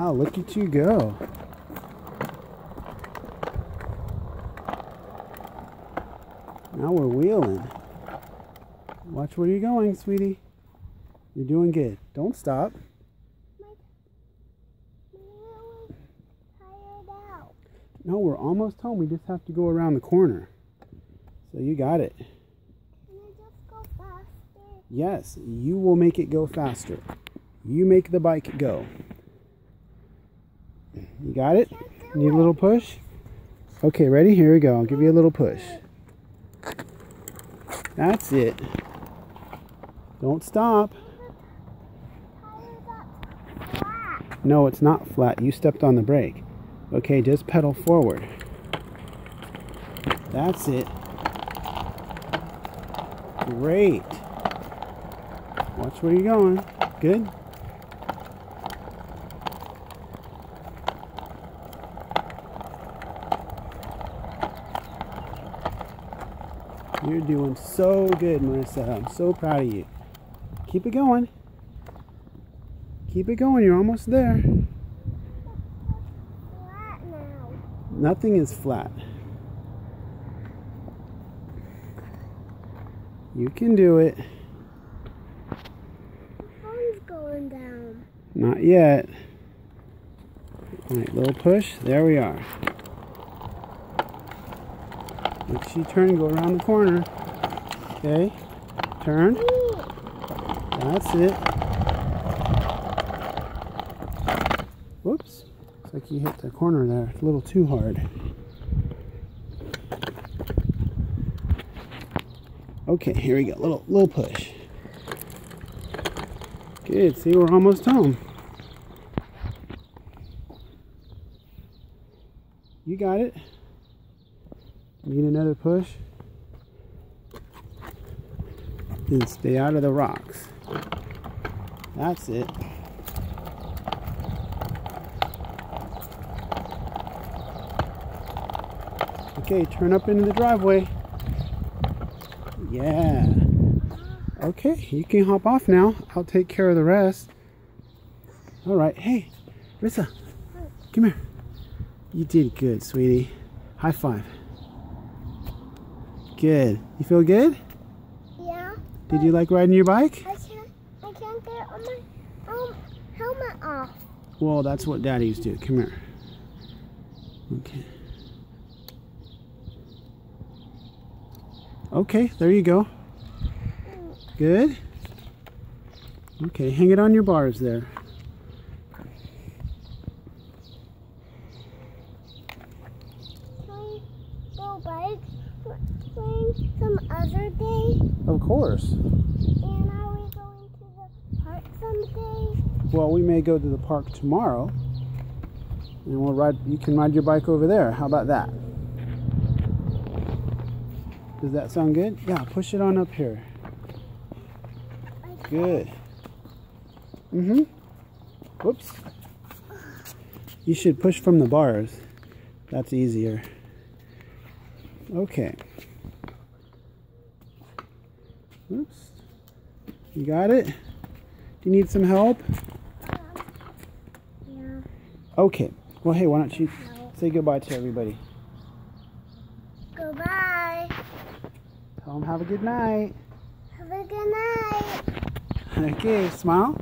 Wow, look at you go. Now we're wheeling. Watch where you're going, sweetie. You're doing good. Don't stop. No, we're almost home. We just have to go around the corner. So you got it. Can I just go faster? Yes, you will make it go faster. You make the bike go. You got it? Need a little push? Okay, ready? Here we go. I'll give you a little push. That's it. Don't stop. No, it's not flat. You stepped on the brake. Okay, just pedal forward. That's it. Great. Watch where you're going. Good. You're doing so good, Marissa. I'm so proud of you. Keep it going. Keep it going. You're almost there. Flat now. Nothing is flat. You can do it. The phone's going down. Not yet. All right, little push. There we are. Make sure you turn, go around the corner. Okay, turn. That's it. Whoops. Looks like you hit the corner there a little too hard. Okay, here we go. Little push. Good. See, we're almost home. You got it. Need another push. Then stay out of the rocks. That's it. Okay, turn up into the driveway. Yeah. Okay, you can hop off now. I'll take care of the rest. All right. Hey, Marissa, come here. You did good, sweetie. High five. Good. You feel good? Yeah. Did you like riding your bike? I can't get my helmet off. Well, that's what daddies do. Come here. Okay. Okay, there you go. Good. Okay, hang it on your bars there. Can we go bike playing some other day? Of course. And are we going to the park someday? Well, we may go to the park tomorrow. And we'll ride. You can ride your bike over there. How about that? Does that sound good? Yeah, push it on up here. Good. Whoops. You should push from the bars. That's easier. Okay. Oops. You got it? Do you need some help? Yeah. Okay. Well, hey, why don't you say goodbye to everybody? Goodbye. Tell them have a good night. Have a good night. Okay, smile.